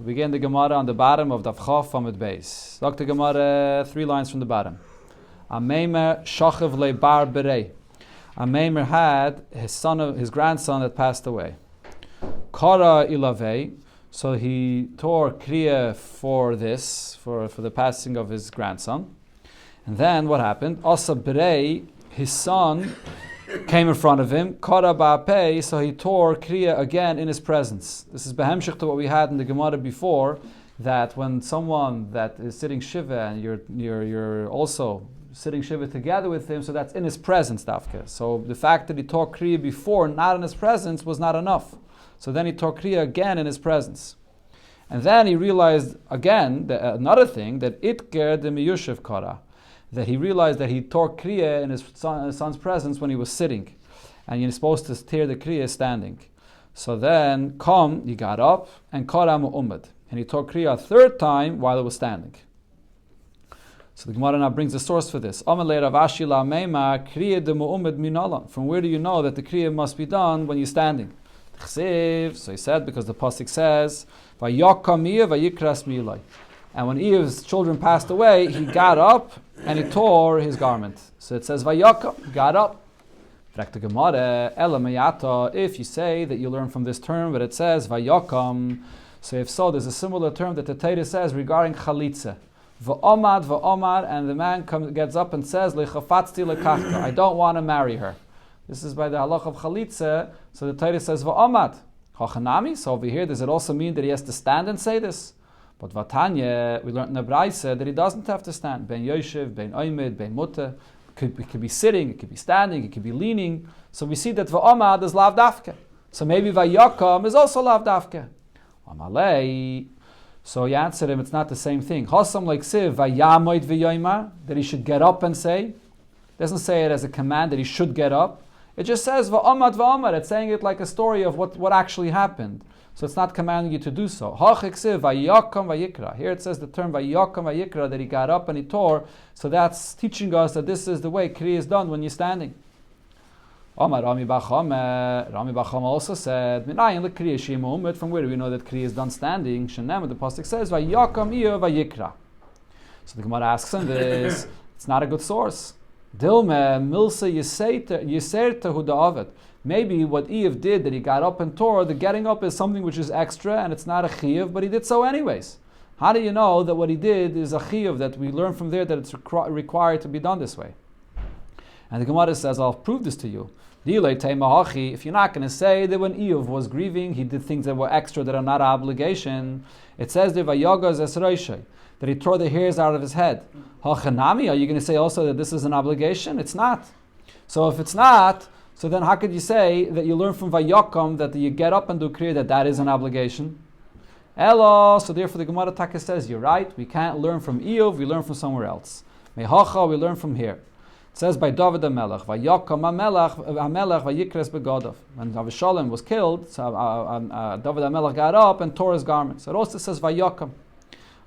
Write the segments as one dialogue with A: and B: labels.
A: We begin the Gemara on the bottom of Daf Chaf Moed Beis. Dr. Gemara, 3 lines from the bottom. A Meimer shachav le bar berei. A Meimer had his grandson that passed away. Kara ilavei. So he tore kriya for the passing of his grandson. And then what happened? Asa berei, his son came in front of him, Kara ba'apei, so he tore kriya again in his presence. This is behemshich to what we had in the Gemara before, that when someone that is sitting shiva and you're also sitting shiva together with him, so that's in his presence, dafka. So the fact that he tore kriya before, not in his presence, was not enough. So then he tore kriya again in his presence. And then he realized again, another thing, that itker de miyushev kara, that he realized that he tore kriya in his son's presence when he was sitting. And you're supposed to tear the kriya standing. So then, he got up, and kara mu'ummad. And he tore kriya a third time while it was standing. So the Gemara now brings the source for this. From where do you know that the kriya must be done when you're standing? So he said, because the pasuk says, and when Eve's children passed away, he got up and he tore his garment. So it says, Vayakam, he got up. If you say that you learn from this term, but it says Vayakam, so if so, there's a similar term that the Torah says regarding chalitza. Va'omad, and the man gets up and says, Lechafatzti lekachta, I don't want to marry her. This is by the halach of chalitza, so the Torah says Va'omad. Chachanami, so over here, does it also mean that he has to stand and say this? But Vatanya, we learned in the Braise that he doesn't have to stand. Ben Yoshev, Ben Oimid, Ben Mutter. It could be sitting, it could be standing, it could be leaning. So we see that Va'omad is lav dafke. So maybe Vayakam is also lav dafke. Amalei. So you answer him, it's not the same thing. Hasam like Siv, Vayamoid V'yoimar, that he should get up and say. It doesn't say it as a command that he should get up. It just says Va'omad Va'omad. It's saying it like a story of what actually happened. So it's not commanding you to do so. Here it says the term Vayakam Vayikra, that he got up and he tore. So that's teaching us that this is the way Kriya is done when you're standing. Rami Bacham also said, from where do we know that Kriya is done standing? The pasuk says Vayakam Vayikra. So the Gemara asks him this. It's not a good source. Dilme milsa yiserta hu da'avet. Maybe what Eve did, that he got up and tore, the getting up is something which is extra and it's not a chiyuv, but he did so anyways. How do you know that what he did is a chiyuv, that we learn from there that it's required to be done this way? And the Gemara says, I'll prove this to you. If you're not going to say that when Eve was grieving, he did things that were extra, that are not an obligation, it says that he tore the hairs out of his head. Hachanami, are you going to say also that this is an obligation? It's not. So if it's not, so then how could you say that you learn from Vayakam that you get up and do Kriya, that is an obligation? Elo, so therefore the Gemara Taka says, you're right, we can't learn from Eov, we learn from somewhere else. Mehacha, we learn from here. It says by David HaMelech, Vayakam HaMelech Vayikres Begodov. When Avshalom was killed, so David HaMelech got up and tore his garments. So it also says Vayakam.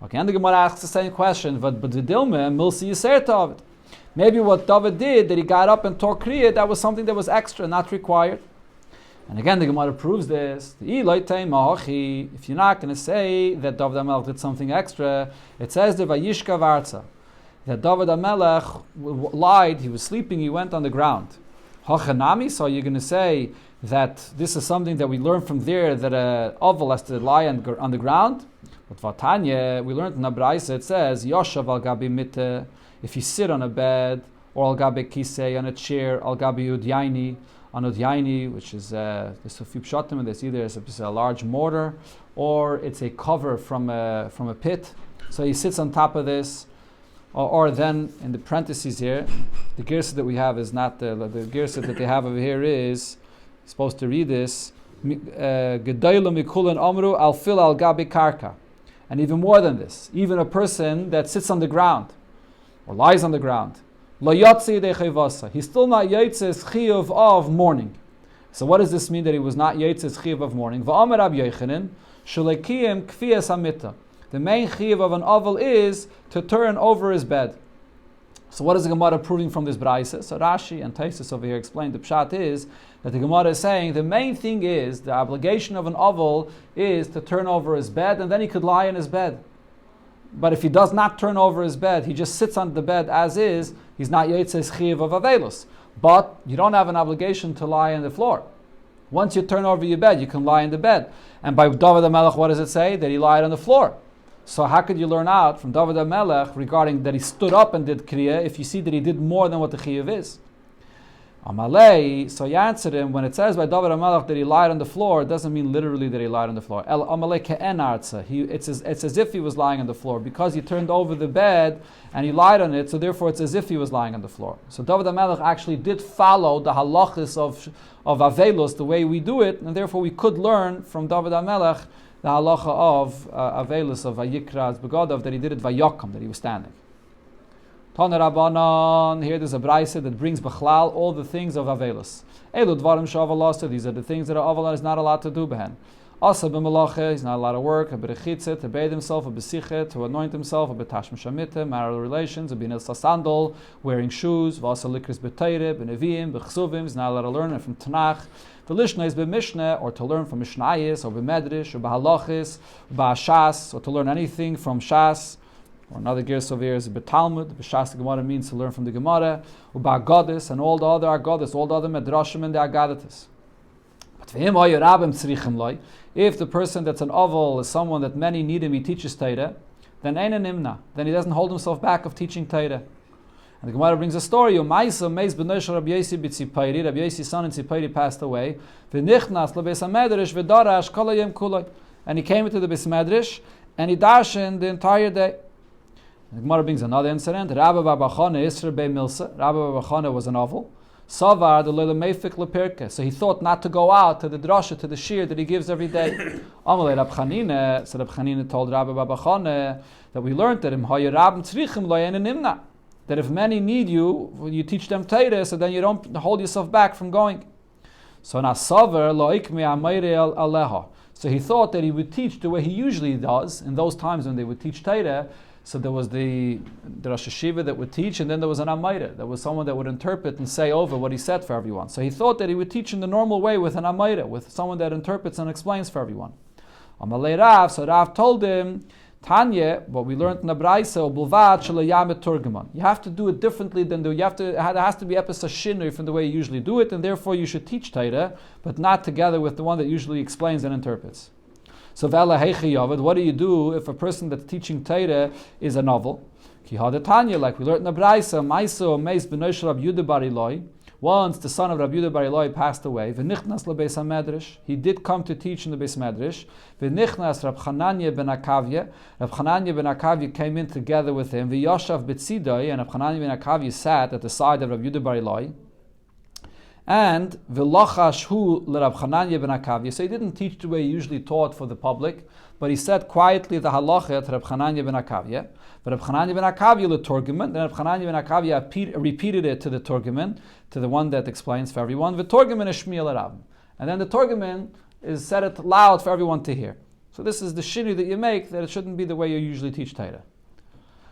A: Okay, and the Gemara asks the same question, but the Dilme, Milsi Yiser David. Maybe what David did, that he got up and tore Kriya, that was something that was extra, not required. And again, the Gemara proves this. If you're not going to say that David HaMelech did something extra, it says that Vayishka Varza, that David HaMelech lied, he was sleeping, he went on the ground. Hachanami, so you're going to say that this is something that we learn from there, that an oval has to lie on the ground? But Vatanya, we learned in Abraisa, it says, Yoshav al gabi mitte, if you sit on a bed, or al gabi kisei, on a chair, al gabi udyaini, on udyaini, which is, there's a few pshatim, and there's either a large mortar, or it's a cover from a pit. So he sits on top of this, or then, in the parentheses here, the girsa that we have is not, the girsa that they have over here is, supposed to read this, Gedayla mikulan amru al fil al gabi karka. And even more than this, even a person that sits on the ground, or lies on the ground, he's still not Yitzes Chiyuv of mourning. So what does this mean, that he was not Yitzes Chiyuv of mourning? V'amar Rabbi Yochanan, Shulekiyim Kfiyas Hamita. The main Chiyuv of an oval is to turn over his bed. So what is the Gemara proving from this Braisa? So Rashi and Taisus over here explain the Pshat is that the Gemara is saying the main thing is the obligation of an oval is to turn over his bed and then he could lie in his bed. But if he does not turn over his bed, he just sits on the bed as is, he's not Yetzes Chiv of Avelus. But you don't have an obligation to lie on the floor. Once you turn over your bed, you can lie in the bed. And by David HaMelech, what does it say? That he lied on the floor. So how could you learn out from David HaMelech regarding that he stood up and did Kriya if you see that he did more than what the Chiyuv is? Amalei, so you answered him, when it says by David HaMelech that he lied on the floor, it doesn't mean literally that he lied on the floor. El Amalei ke'en arza. It's as if he was lying on the floor, because he turned over the bed and he lied on it, so therefore it's as if he was lying on the floor. So David HaMelech actually did follow the halachis of Avelos the way we do it, and therefore we could learn from David HaMelech the halacha of Avelos, of Vayikra Begadav, that he did it Vayokam, that he was standing. Tana Rabbanan, here there's a Braisa that brings Bechlal all the things of Avelos. Elu Dvarim Shavalasa, these are the things that Avalon is not allowed to do behen. Asa b'melacha, he's not allowed to work, a b'rechitzet, to bathe himself, a b'sichet, to anoint himself, a b'tashma shamita, marital relations, a b'nil sasandal, wearing shoes, v'asa likris b'teire, b'neviim, b'chsuvim, he's not allowed to learn from Tanakh. The Lishna is b'mishnah, or to learn from Mishnayis, or b'medrish, or b'halachis, b'ashas, or to learn anything from Shas. Or another gerse over here is b'talmud. B'shas Gemara means to learn from the Gemara, or b'agadis, and all the other agadis, all the other medrashim and the agaditis. But for him, if the person that's an oval is someone that many need him, he teaches Torah, then ein nimna, then he doesn't hold himself back of teaching Torah. And the Gemara brings a story. Rabbi Yosi's son in Tzipayri passed away. And he came into the Beis Medrash and he darshened the entire day. The Gemara brings another incident. Rabbi Barbachana Isra Bei Milsa. Rabbi Barbachana was an oval. Savar the Leila Meifik Leperke. So he thought not to go out to the drasha, to the shiur that he gives every day. Amalei Rab Chanina. So Rab Chanina told Rabbi Barbachana that we learned that him Hayarab Tzrichim Loyen Nimna. That if many need you, you teach them Torah, so then you don't hold yourself back from going. So now Savar Loikmi Amayre Aleha. So he thought that he would teach the way he usually does in those times when they would teach Torah. So there was the Rosh Hashiva that would teach, and then there was an Amayra. There was someone that would interpret and say over what he said for everyone. So he thought that he would teach in the normal way with an Amayra, with someone that interprets and explains for everyone. Amalei Rav, so Rav told him, Tanya, what we learned in the Braisa, Bulvat Shalayamet Turgaman. You have to do it differently than there has to be epis shinui from the way you usually do it, and therefore you should teach Torah, but not together with the one that usually explains and interprets. So what do you do if a person that's teaching Torah is a novel? Tanya, like we learned in the Braisa, Maiso Meis B'noi Shel Rab Yehuda bar Ilai. Once the son of Rab Yehuda bar Ilai passed away, V'nichnas leBeis HaMedrash. He did come to teach in the Beis Medrash. V'nichnas Rab Chananya ben Akavya. Rab Chananya ben Akavya came in together with him. V'yoshav b'tzidai, and Rab Chananya ben Akavya sat at the side of Rab Yehuda bar Ilai. And v'lochash hu l'Rab Chananya ben Akavya. So he didn't teach the way he usually taught for the public, but he said quietly the halacha to Rab Chananya ben Akavya. But Rab Chananya ben Akavya l'torgeman. Then Rab Chananya ben Akavya repeated it to the torgeman, to the one that explains for everyone. V'torgeman is shmiel l'Rab. And then the torgeman is said it loud for everyone to hear. So this is the shinu that you make, that it shouldn't be the way you usually teach Torah.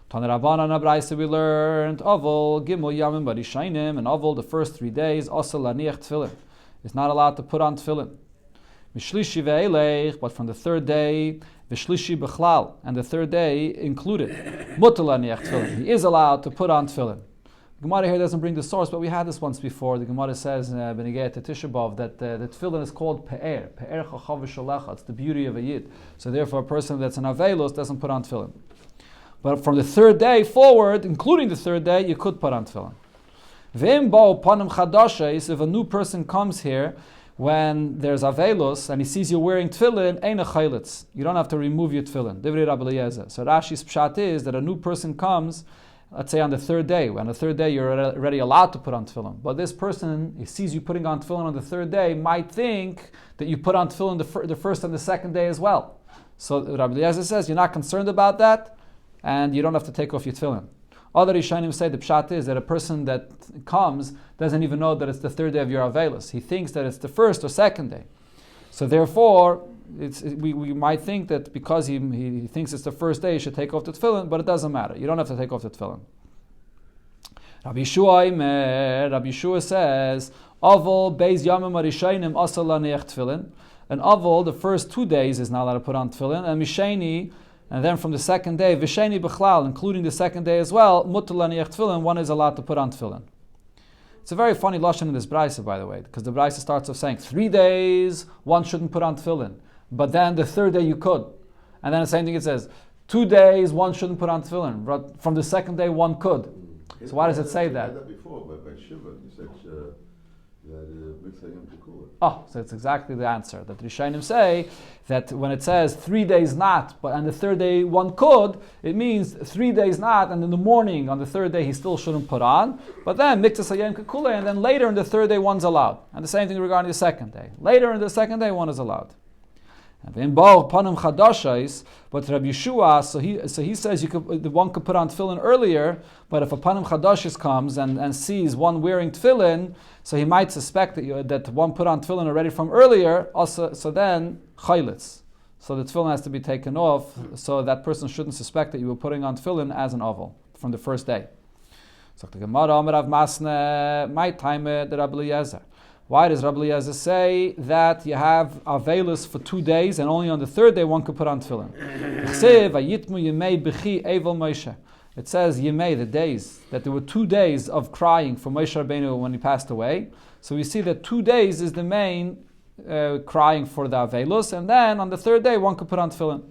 A: Tana Rabbanan Abraisa we learned Oval Gimel Yamim Barishainim, and Oval the first 3 days Asal Laniach Tefillin is not allowed to put on tefillin. Mishlishi ve'elech, but from the third day Vishlishi Bechlal, and the third day included Mutal Laniach Tefillin. He is allowed to put on tefillin. The Gemara here doesn't bring the source, but we had this once before. The Gemara says in Benegeh to Tisha B'Av that the tefillin is called Pe'er Chachav V'Shalecha. It's the beauty of a yid. So therefore, a person that's an Avelos doesn't put on tefillin. But from the third day forward, including the third day, you could put on tefillin. V'im bo panim chadashes, if a new person comes here, when there's avelos and he sees you wearing tefillin, ein a chaylitz. You don't have to remove your tefillin. Divrei Rabbi Eliezer. So Rashi's pshat is that a new person comes, let's say on the third day. On the third day, you're already allowed to put on tefillin. But this person, he sees you putting on tefillin on the third day, might think that you put on tefillin the first and the second day as well. So Rabbi Eliezer says, you're not concerned about that, and you don't have to take off your tefillin. Other Rishonim say the pshat is that a person that comes doesn't even know that it's the third day of your Avelis. He thinks that it's the first or second day. So therefore, we might think that because he thinks it's the first day, he should take off the tefillin, but it doesn't matter. You don't have to take off the tefillin. Rabbi Yeshua says, Aval beis yamim arishayim asal laniach tefillin. An aval, the first 2 days is not allowed to put on tefillin, and misheni, and then from the second day, v'sheni b'chlal, including the second day as well, mutar laniach tefillin, one is allowed to put on tefillin. It's a very funny lashon in this brisa, by the way, because the brisa starts off saying 3 days one shouldn't put on tefillin, but then the third day you could, and then the same thing it says 2 days one shouldn't put on tefillin, but from the second day one could. So why does it say that?
B: I had that before by Shiva. You said that
A: oh, so it's exactly the answer. That Rishonim say that when it says 3 days not, but on the third day one could, it means 3 days not, and in the morning on the third day he still shouldn't put on. But then miktas hayom kekule, and then later in the third day one's allowed. And the same thing regarding the second day. Later in the second day one is allowed. And in Baal Panim Chadashais, but Rabbi Yeshua, so he says the one could put on tefillin earlier, but if a Panim Chadashis comes and sees one wearing tefillin, so he might suspect that one put on tefillin already from earlier, also, so then chaylitz. So the tefillin has to be taken off, so that person shouldn't suspect that you were putting on tefillin as an oval from the first day. So the Gemara Amar Masne, my time the Rabbi Eliezer. Why does Rabbi Eliezer say that you have avelus for 2 days and only on the third day one could put on tefillin? It says Yemei, the days, that there were 2 days of crying for Moshe Rabbeinu when he passed away. So we see that 2 days is the main crying for the avelus, and then on the third day one could put on tefillin.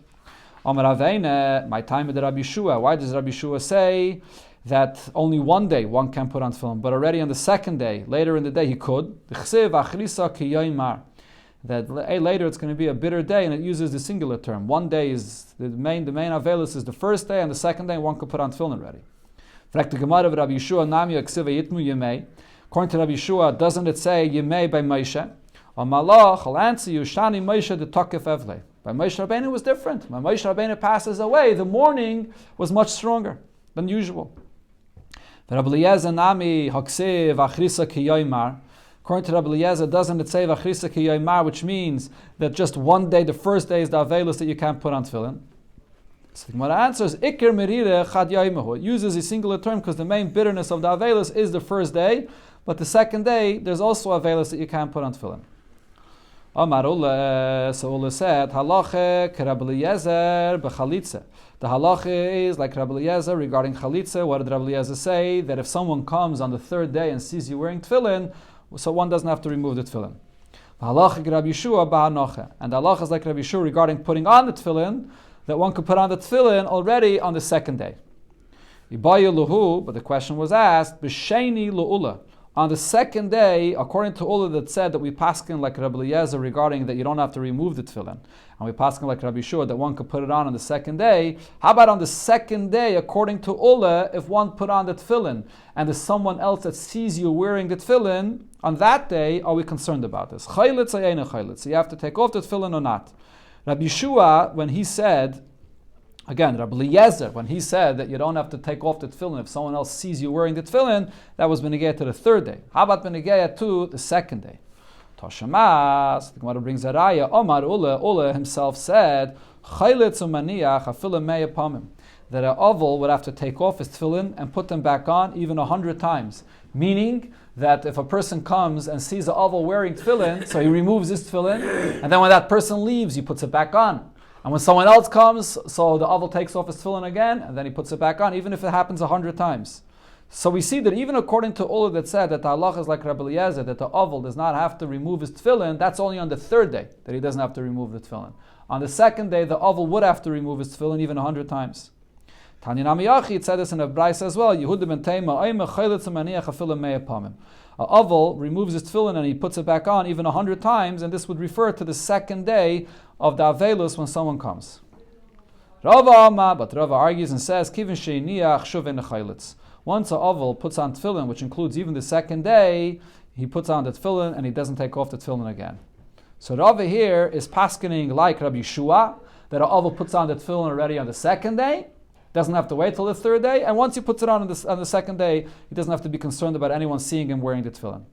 A: Amar Aveine, my time with Rabbi Yeshua. Why does Rabbi Yeshua say that only 1 day one can put on tefillin, but already on the second day, later in the day, he could? That later it's going to be a bitter day, and it uses the singular term. 1 day is the main avelus is the first day, and the second day one could put on tefillin already. According to Rabbi Yeshua, doesn't it say Yemei by Moshe? Malach, I'll answer you, Shani Moshe the Tokef Evle. By Moshe Rabbeinu it was different. When Moshe Rabbeinu passes away, the mourning was much stronger than usual. Rabbi Eliezer nami haksiv achrisa ki yoymar. According to Rabbi Eliezer, doesn't it say achrisa ki yoymar, which means that just 1 day, the first day is the avelus that you can't put on tefillin? So the Gemara answers, ikir merire chad yoymahu. It uses a singular term because the main bitterness of the avelus is the first day, but the second day there's also avelus that you can't put on tefillin. Amar Ula, so Ula said, halacha ke Rabbi Eliezer b'chalitza. The halacha is like Rabbi Eliezer regarding chalitza. What did Rabbi Eliezer say? That if someone comes on the third day and sees you wearing tefillin, so one doesn't have to remove the tefillin. Halacha ke Rabbi Yeshua b'hanocha. And the halacha is like Rabbi Yeshua regarding putting on the tefillin, that one could put on the tefillin already on the second day. Ibayu luhu, but the question was asked, b'sheni lu'ula. On the second day, according to Ula that said that we paskin like Rabbi Eliezer regarding that you don't have to remove the tefillin, and we paskin like Rabbi Yeshua that one could put it on the second day. How about on the second day, according to Ula, if one put on the tefillin and there's someone else that sees you wearing the tefillin, on that day, are we concerned about this? Chaylitz or yena chaylitz? So you have to take off the tefillin or not? Rabbi Yeshua, when he said, again, Rabbi Eliezer, when he said that you don't have to take off the tefillin if someone else sees you wearing the tefillin, that was benegaya to the third day. How about benegaya to the second day? Toshamas, the Gemara brings a raya. Omar Ula himself said, Chaylitz umaniach afilim mei pamim, that an oval would have to take off his tefillin and put them back on even 100 times. Meaning that if a person comes and sees an oval wearing tefillin, so he removes his tefillin, and then when that person leaves, he puts it back on. And when someone else comes, so the oval takes off his tefillin again, and then he puts it back on, even if it happens 100 times. So we see that even according to Ula that said that the halach is like Rabbi Eliezer, that the oval does not have to remove his tefillin, that's only on the third day that he doesn't have to remove the tefillin. On the second day, the oval would have to remove his tefillin even 100 times. Tanya Namiyachi, it said this in a brayse as well. Yehuda ben Teima, Oime chaylitz umaniach afilim mei pamim. An oval removes his tefillin and he puts it back on even 100 times, and this would refer to the second day of the avelus when someone comes. But Rava argues and says, Kivin sheiniach shuven chaylitz. Once an oval puts on tefillin, which includes even the second day, he puts on the tefillin and he doesn't take off the tefillin again. So Rava here is paskening like Rabbi Yeshua, that an oval puts on the tefillin already on the second day, doesn't have to wait till the third day, and once he puts it on the second day, he doesn't have to be concerned about anyone seeing him wearing the tefillin.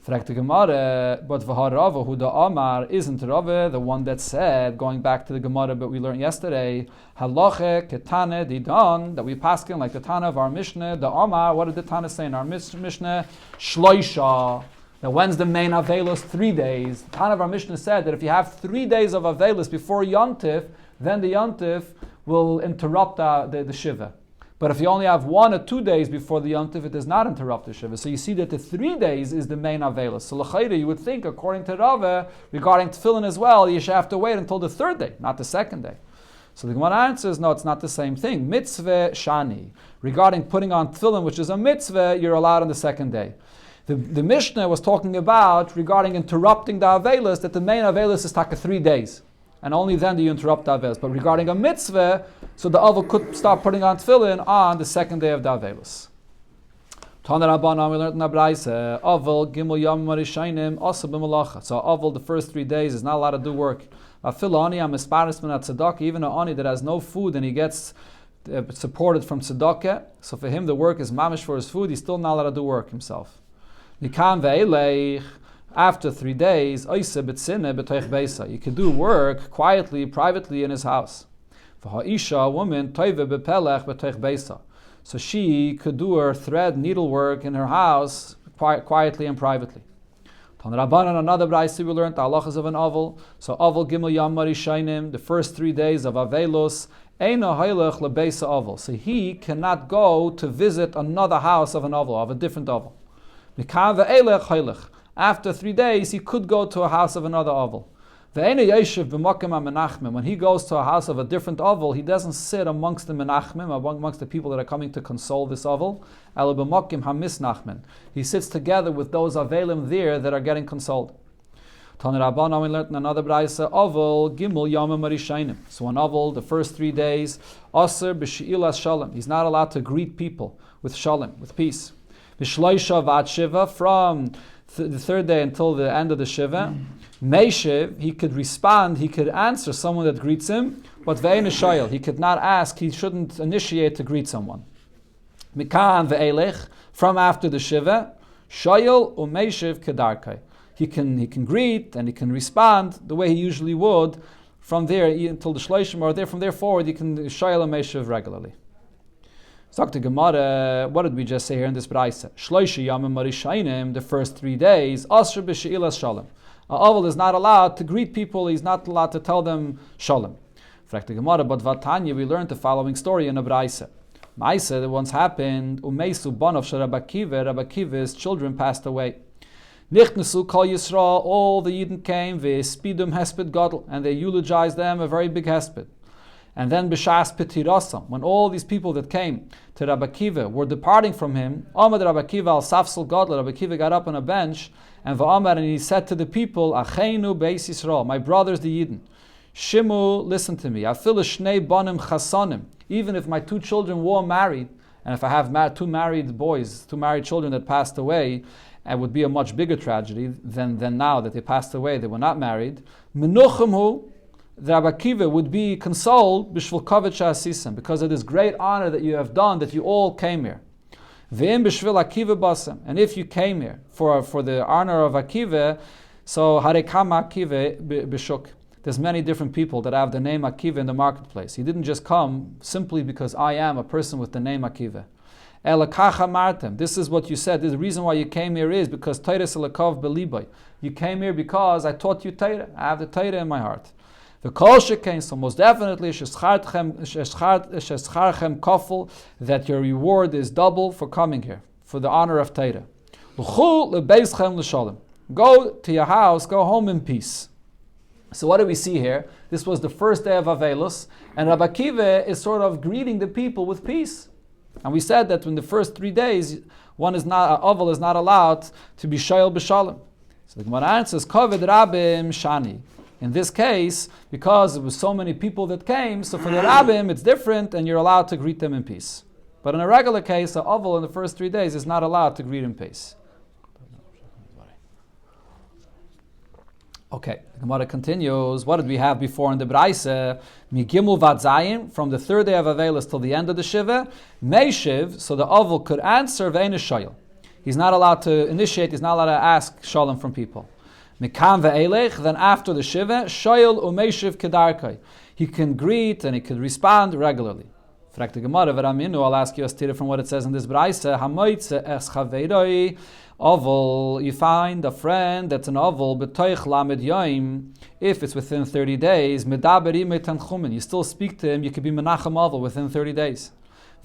A: Fragt the Gemara, but v'harava hu da Amar isn't Rava the one that said, going back to the Gemara, but we learned yesterday, halacha ketane didan, that we paskin like the Tana of our Mishnah, the Amar, what did the Tana say in our Mishnah? Shloisha. Now when's the main Avelis? 3 days. The Tana of our Mishnah said that if you have 3 days of Avelis before Yontif, then the Yontif will interrupt the Shiva. But if you only have 1 or 2 days before the Yontif, it does not interrupt the Shiva. So you see that the 3 days is the main Avelis. So l'chayre, you would think, according to Rava, regarding Tefillin as well, you should have to wait until the 3rd day, not the 2nd day. So the Gemara answers, no, it's not the same thing. Mitzvah shani. Regarding putting on Tefillin, which is a mitzvah, you're allowed on the 2nd day. The Mishnah was talking about, regarding interrupting the Avelis, that the main Avelis is taka 3 days. And only then do you interrupt the Avelis. But regarding a mitzvah, so the Avel could start putting on tefillin on the 2nd day of the Avelis. Tana Rabbanan, we learned in the Braise, Avel Gimel Yom Marishainim Asa B'Malacha. So Avel, the first 3 days, is not allowed to do work. Afilani Amisparis Min Tzedakah, even an ani that has no food and he gets supported from tzedakah. So for him, the work is mamish for his food. He's still not allowed to do work himself. Nikan ve'eleich. After 3 days, you could do work quietly, privately in his house. A woman, so she could do her thread needlework in her house quietly and privately. Another brayse we learned the halachas of an avel. So avel gimel yam marishainim, the first 3 days of avelos, eina haylech lebeisa avel. So he cannot go to visit another house of an avel, of a different avel. Mikan ve'elech haylech. After 3 days, he could go to a house of another Avel. When he goes to a house of a different Avel, he doesn't sit amongst the Menachmim, amongst the people that are coming to console this Avel. He sits together with those Avelim there that are getting consoled. Tana Rabbanan, we learned in another Braise, Avel Gimel Yomim Marishainim. So on Avel, the first 3 days, Aser b'she'ilas Shalom. He's not allowed to greet people with Shalom, with peace. B'shloisha v'at Shiva, from the 3rd day until the end of the Shiva. Meishiv, he could respond, he could answer someone that greets him, but ve'en shayil, he could not ask, he shouldn't initiate to greet someone. Mikan ve'elech, from after the Shiva, shayil u'meishiv kedarkai. He can greet and he can respond the way he usually would from there until the Shloishim, or there from there forward, he can shayil and meishiv regularly. Dr. Gemara, what did we just say here in this Braise? Shloisha Yamim Marishainim, the first 3 days, Asher b'she'ilas Shalom. Avel is not allowed to greet people, he's not allowed to tell them Shalom. Dr. Gemara, but Vatanya, we learned the following story in a Braise. Maise, that once happened, Umeisu Banov Rabbi Akiva's children passed away. Nichnesu Kol Yisrael, all the Yidden came, Ve'espidum Hesped Gadol, and they eulogized them a very big Hesped. And then B'shas Petirasam, when all these people that came to Rabbi Akiva were departing from him, Amad Rabbi Akiva al Safsel Gadol, Rabbi Akiva got up on a bench, and Va'amar, and he said to the people, Acheinu Beis Yisrael, my brothers the Yidden, Shimu, listen to me, Afil Shnei Banim Chasanim, even if my 2 children were married, and if I have 2 married boys, 2 married children that passed away, it would be a much bigger tragedy than now that they passed away, they were not married. Menuchimhu, the Rabbi Akiva would be consoled because of this great honor that you have done, that you all came here. And if you came here for the honor of Akiva, so Harekama Akiva b'shuk. There's many different people that have the name Akiva in the marketplace. He didn't just come simply because I am a person with the name Akiva. This is what you said. The reason why you came here is because you came here because I taught you Torah. I have the Torah in my heart. The kol shekain, so most definitely shescharchem kofel, that your reward is double for coming here, for the honor of Torah. Go to your house, go home in peace. So what do we see here? This was the first day of Avelos, and Rabbi Akiva is sort of greeting the people with peace. And we said that in the first 3 days, Avel is not allowed to be shayil b'shalom. So the Gemara answers, Kaved Rabim Shani. In this case, because there was so many people that came, so for the Rabbim it's different and you're allowed to greet them in peace. But in a regular case, an Avel in the first 3 days is not allowed to greet in peace. Okay, the Gemara continues. What did we have before in the Braise? Migimul Vadzayim, from the 3rd day of Avelis till the end of the Shiva. Meishiv, so the Avel could answer Ve'ena Shayil. He's not allowed to initiate, he's not allowed to ask shalom from people. Mikam ve'elech, then after the shiva, shoyel umeshiv kedarkai. He can greet and he can respond regularly. Frak the Gemara, I'll ask you a stira from what it says in this Braisa. Hamoitze es chaveiroi, oval, you find a friend that's an oval, betoich lamed yoim, if it's within 30 days, medaber imei tanchumen, you still speak to him, you could be menachem oval within 30 days.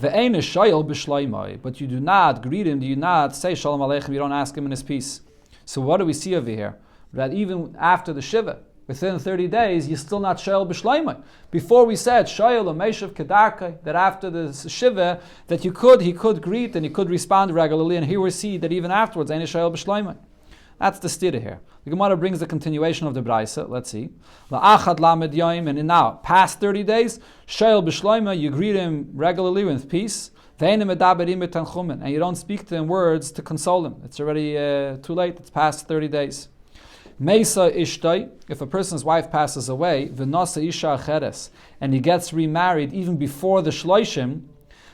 A: Ve'ein is shoyel b'shloimai, but you do not greet him, do you not say shalom aleichem, you don't ask him in his peace. So what do we see over here? That even after the shiva, within 30 days, you're still not shoyel b'shloimai. Before we said shoyel umeshiv kedarkai, that after the shiva, that he could greet and he could respond regularly, and here we see that even afterwards, ain't shoyel b'shloimai. That's the stira here. The Gemara brings the continuation of the Braisa. Let's see. La'achad lamed yoim, and now, past 30 days, shoyel b'shloimai, you greet him regularly with peace, and you don't speak to him words to console him. It's already too late, it's past 30 days. Meisa ishtai, if a person's wife passes away, v'nasa isha acheres, and he gets remarried even before the shloishim,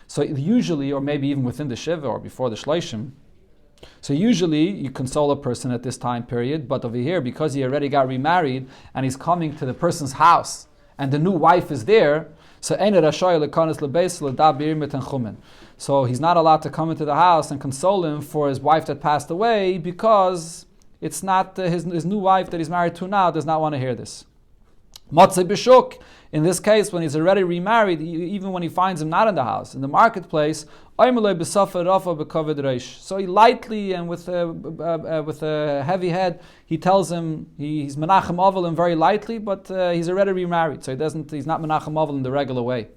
A: so usually, or maybe even within the shiva or before the shloishim, so usually you console a person at this time period, but over here, because he already got remarried and he's coming to the person's house and the new wife is there, so he's not allowed to come into the house and console him for his wife that passed away, because it's not his new wife that he's married to now does not want to hear this. Matzeh b'shuk, in this case, when he's already remarried, even when he finds him not in the house, in the marketplace, so he lightly and with a heavy head, he tells him he's menachem ovel and very lightly, but he's already remarried, so he's not menachem ovel in the regular way.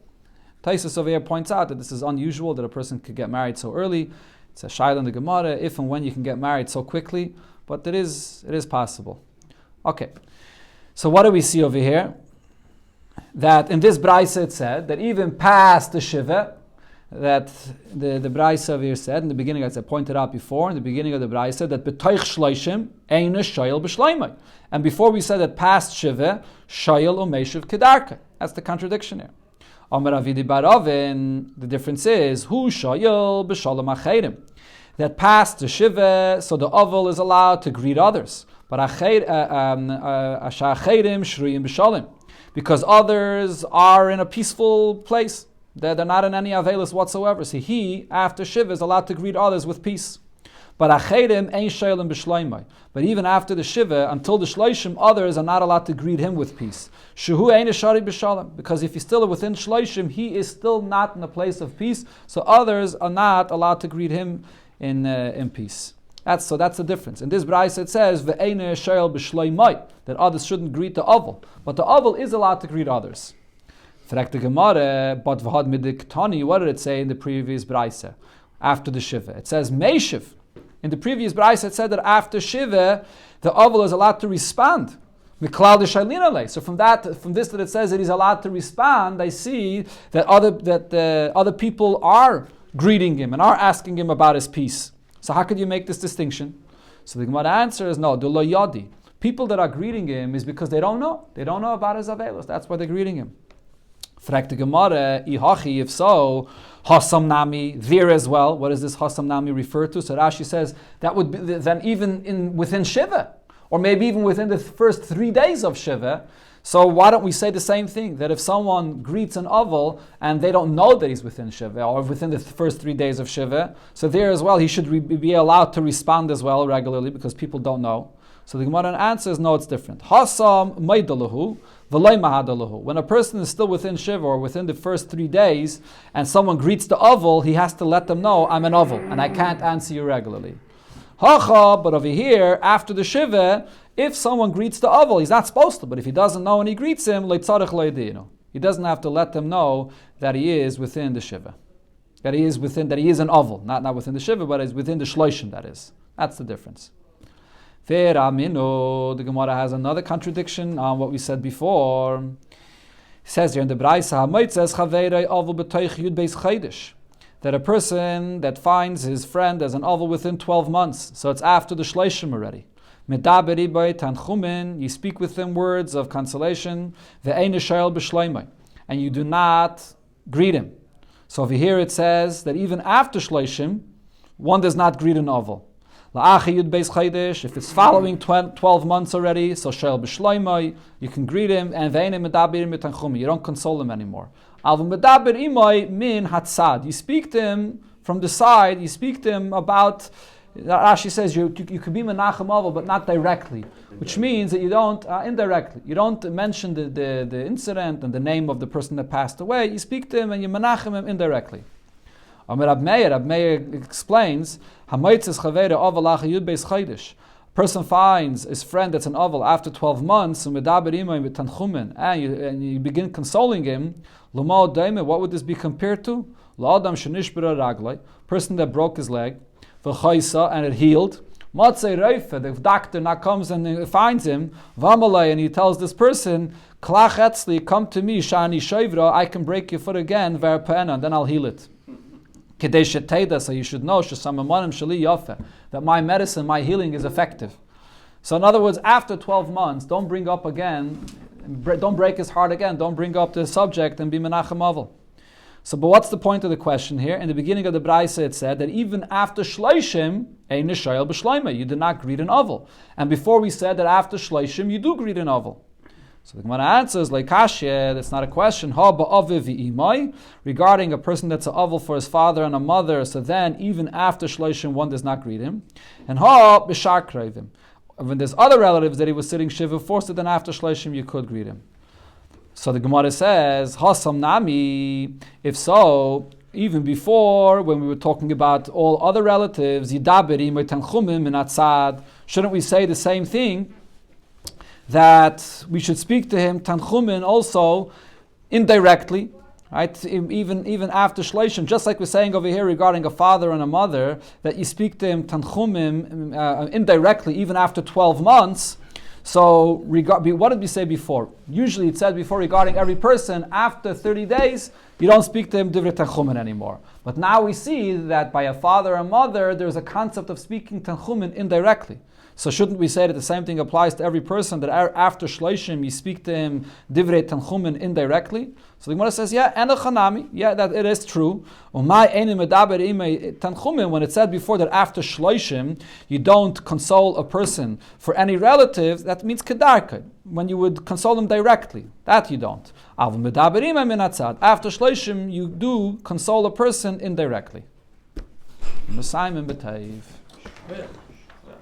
A: Taisus over here points out that this is unusual that a person could get married so early. It's a shaila in the Gemara, if and when you can get married so quickly, but it is possible. Okay, so what do we see over here? That in this Braisa it said that even past the Shiva, that the Braisa over here said in the beginning, as I pointed out before, in the beginning of the Braisa, that b'toich shloishim eina shoyel b'shloimai. And before we said that past Shiva, shoyel umeshiv kedarka. That's the contradiction here. Amar Avidi bar Avin, the difference is, hu shoyel b'shalom acherim. That past the Shiva, so the oval is allowed to greet others. But asha acherim shruyim b'shalim. Because others are in a peaceful place. They're not in any avelis whatsoever. See, he, after Shiva, is allowed to greet others with peace. But acherim ain't shoylim b'shloimai. But even after the Shiva, until the shloishim, others are not allowed to greet him with peace. Shehu ain't shari b'shalom. Because if he's still within shloishim, he is still not in a place of peace. So others are not allowed to greet him in peace. That's the difference. In this Braisa it says ve'eine shoyel b'shloimai, that others shouldn't greet the oval, but the oval is allowed to greet others. Fragt the Gemara, but v'had Moed Katan, what did it say in the previous Braisa after the Shiva? It says meishiv. In the previous Braisa it said that after Shiva the oval is allowed to respond. So from this that it says that he's allowed to respond, I see that other people are greeting him and are asking him about his peace. So how could you make this distinction? So the Gemara answer is no, the lo yadi. People that are greeting him is because they don't know. They don't know about his avelos. That's why they're greeting him. Fragt the Gemara, ihachi, if so, hasam nami, there as well. What does this hasam nami refer to? So Rashi says that would be then even within Shiva, or maybe even within the first 3 days of Shiva. So why don't we say the same thing? That if someone greets an oval and they don't know that he's within Shiva or within the first 3 days of Shiva, so there as well he should be allowed to respond as well regularly because people don't know. So the Gemara answers, no, it's different. Hasam maidalahu v'lay mahadalahu. When a person is still within Shiva or within the first 3 days and someone greets the oval, he has to let them know, I'm an oval and I can't answer you regularly. Hacha, but over here, after the Shiva, if someone greets the oval, he's not supposed to, but if he doesn't know and he greets him, he doesn't have to let them know that he is within the Shiva. That he is an oval, not within the Shiva, but is within the Shloishim, that is. That's the difference. The Gemara has another contradiction on what we said before. It says here in the Braisa, that a person that finds his friend as an oval within 12 months, so it's after the Shloishim already. You speak with them words of consolation, and you do not greet him. So over here it says that even after Shloishim, one does not greet an oval. If it's following 12 months already, so shel b'shloimai, you can greet him, and you don't console him anymore. You speak to him from the side, you speak to him about, Rashi says you could be menachem oval, but not directly, which means that you don't, indirectly, you don't mention the incident and the name of the person that passed away, you speak to him and you menachem him indirectly. Rab Meir explains, a person finds his friend that's an oval after 12 months, and you begin consoling him, what would this be compared to? Person that broke his leg, and it healed. The doctor now comes and finds him, and he tells this person, come to me, I can break your foot again, and then I'll heal it. So you should know that my medicine, my healing is effective. So in other words, after 12 months, don't bring up again, don't break his heart again, don't bring up the subject and be menachem aval. So, but what's the point of the question here? In the beginning of the Braisa it said that even after shleishim, ein nishayel b'shleima, you did not greet an aval. And before we said that after shleishim, you do greet an aval. So the Gemara answers, like Kashya, that's not a question. Ha ba'aviv v'imai, regarding a person that's an aval for his father and a mother, so then even after shleishim, one does not greet him. And ha b'shar krevim, when there's other relatives that he was sitting shiva for, so then after shleishim you could greet him. So the Gemara says, Hasam nami, if so, even before, when we were talking about all other relatives, Yidaberi, Tanchumim, and Atzad, shouldn't we say the same thing? That we should speak to him, Tanchumin, also indirectly, right? Even after Shleishim, just like we're saying over here regarding a father and a mother, that you speak to him, Tanchumim, indirectly, even after 12 months. So, what did we say before? Usually it said before regarding every person, after 30 days, you don't speak to him divrei tanchumin anymore. But now we see that by a father and mother, there's a concept of speaking tanchumin indirectly. So shouldn't we say that the same thing applies to every person, that after shleishim you speak to him divrei tanchumin indirectly? So the Gemara says, yeah, enochanami, yeah, that it is true. When it said before that after shleishim you don't console a person for any relative, that means kedarka, when you would console him directly. That you don't. After shleishim you do console a person indirectly.